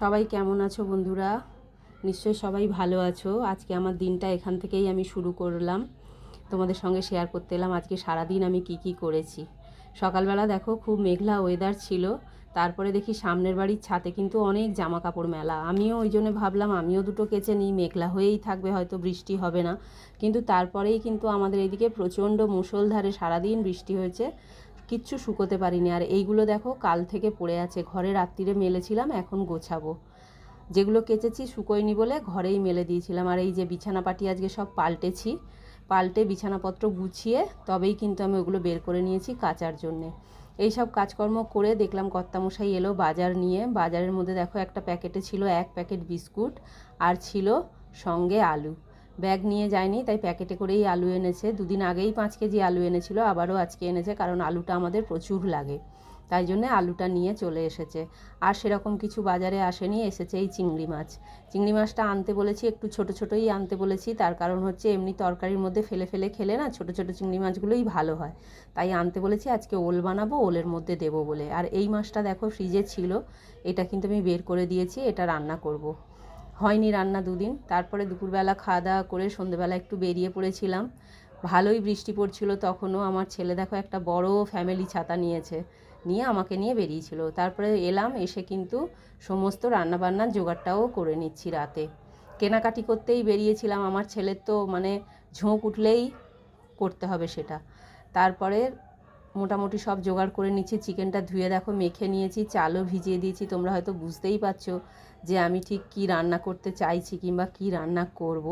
সবাই কেমন আছো বন্ধুরা? নিশ্চয়ই সবাই ভালো আছো। আজকে আমার দিনটা এখান থেকেই আমি শুরু করলাম, তোমাদের সঙ্গে শেয়ার করতে এলাম আজকে সারাদিন আমি কি করেছি। সকালবেলা দেখো খুব মেঘলা ওয়েদার ছিল, তারপরে দেখি সামনের বাড়ির ছাদে কিন্তু অনেক জামা কাপড় মেলা। আমিও ওই জন্য ভাবলাম আমিও দুটো কেচে নিই, মেঘলা হয়েই থাকবে, হয়তো বৃষ্টি হবে না। কিন্তু তারপরেই কিন্তু আমাদের এদিকে প্রচণ্ড মুষলধারে সারাদিন বৃষ্টি হয়েছে, কিচ্ছু শুকোতে পারিনি। আর এইগুলো দেখো কাল থেকে পড়ে আছে, ঘরে রাত্রিরে মেলেছিলাম, এখন গোছাবো। যেগুলো কেচেছি শুকোয়নি বলে ঘরেই মেলে দিয়েছিলাম। আর এই যে বিছানাপাটি আজকে সব পাল্টে বিছানাপত্র গুছিয়ে তবেই কিন্তু আমি ওগুলো বের করে নিয়েছি কাচার জন্যে। এইসব কাজকর্ম করে দেখলাম কর্তামশাই এলো বাজার নিয়ে। বাজারের মধ্যে দেখো একটা প্যাকেটে ছিল 1 প্যাকেট বিস্কুট, আর ছিল সঙ্গে আলু। ব্যাগ নিয়ে যায়নি, তাই প্যাকেটে করেই আলু এনেছে। দুদিন আগেই 5 কেজি আলু এনেছিল, আবারও আজকে এনেছে, কারণ আলুটা আমাদের প্রচুর লাগে, তাই জন্যে আলুটা নিয়ে চলে এসেছে। আর সেরকম কিছু বাজারে আসেনি, এসেছে এই চিংড়ি মাছ। চিংড়ি মাছটা আনতে বলেছি, একটু ছোট ছোটোই আনতে বলেছি, তার কারণ হচ্ছে এমনি তরকারির মধ্যে ফেলে ফেলে খেলে না ছোট ছোট চিংড়ি মাছগুলোই ভালো হয়, তাই আনতে বলেছি। আজকে ওল বানাবো, ওলের মধ্যে দেবো বলে। আর এই মাছটা দেখো ফ্রিজে ছিল, এটা কিন্তু আমি বের করে দিয়েছি, এটা রান্না করব। হয়নি রান্না দুদিন। তারপরে দুপুরবেলা খাওয়া দাওয়া করে সন্ধেবেলা একটু বেরিয়ে পড়েছিলাম, ভালোই বৃষ্টি পড়ছিল তখনও। আমার ছেলে দেখো একটা বড় ফ্যামিলি ছাতা নিয়ে আমাকে নিয়ে বেরিয়েছিল। তারপরে এলাম, এসে কিন্তু সমস্ত রান্নাবান্নার জোগাড়টাও করে নিচ্ছি। রাতে কেনাকাটি করতেই বেরিয়েছিলাম, আমার ছেলের তো মানে ঝোঁক উঠলেই করতে হবে সেটা। তারপরে মোটামুটি সব জোগাড় করে নিচ্ছি। চিকেনটা ধুয়ে দেখো মেখে নিয়েছি, চালও ভিজিয়ে দিয়েছি। তোমরা হয়তো বুঝতেই পারছো যে আমি ঠিক কী রান্না করতে চাইছি কিংবা কী রান্না করব।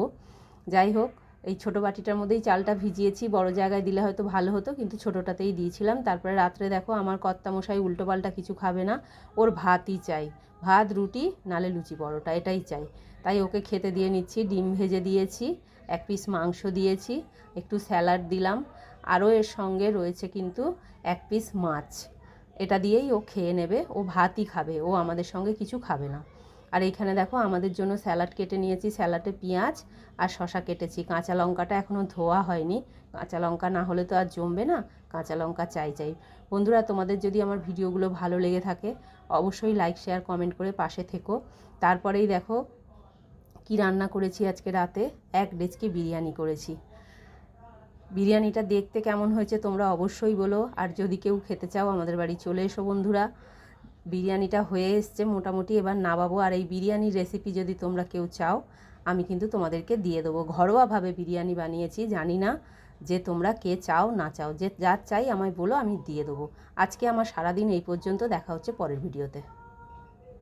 যাই হোক, এই ছোটো বাটিটার মধ্যেই চালটা ভিজিয়েছি, বড় জায়গায় দিলে হয়তো ভালো হতো, কিন্তু ছোটোটাতেই দিয়েছিলাম। তারপরে রাত্রে দেখো আমার কর্তামশাই উল্টোপাল্টা কিছু খাবে না, ওর ভাতই চাই, ভাত রুটি নালে লুচি পরোটা, এটাই চাই। তাই ওকে খেতে দিয়ে নিচ্ছি। ডিম ভেজে দিয়েছি, 1 পিস মাংস দিয়েছি, একটু স্যালাড দিলাম, আরও এর সঙ্গে রয়েছে কিন্তু 1 পিস মাছ। এটা দিয়েই ও খেয়ে নেবে, ও ভাতই খাবে, ও আমাদের সঙ্গে কিছু খাবে না। আর এইখানে দেখো আমাদের জন্য স্যালাড কেটে নিয়েছি, স্যালাডে পেঁয়াজ আর শসা কেটেছি। কাঁচা লঙ্কাটা এখনও ধোয়া হয়নি, কাঁচা লঙ্কা না হলে তো আর জমবে না, কাঁচা লঙ্কা চাই। বন্ধুরা, তোমাদের যদি আমার ভিডিওগুলো ভালো লেগে থাকে অবশ্যই লাইক শেয়ার কমেন্ট করে পাশে থেকো। তারপরেই দেখো কি রান্না করেছি আজকে রাতে, 1 ডেচকি বিরিয়ানি করেছি। বিরিয়ানিটা দেখতে কেমন হয়েছে তোমরা অবশ্যই বলো। আর যদি কেউ খেতে চাও আমাদের বাড়ি চলে এসো বন্ধুরা। বিরিয়ানিটা হয়ে এসছে মোটামুটি, এবার নামাবো। আর এই বিরিয়ানির রেসিপি যদি তোমরা কেউ চাও আমি কিন্তু তোমাদেরকে দিয়ে দেবো। ঘরোয়াভাবে বিরিয়ানি বানিয়েছি, জানি না যে তোমরা কে চাও না চাও, যে যা চাই আমায় বলো, আমি দিয়ে দেবো। আজকে আমার সারাদিন এই পর্যন্ত, দেখা হচ্ছে পরের ভিডিওতে।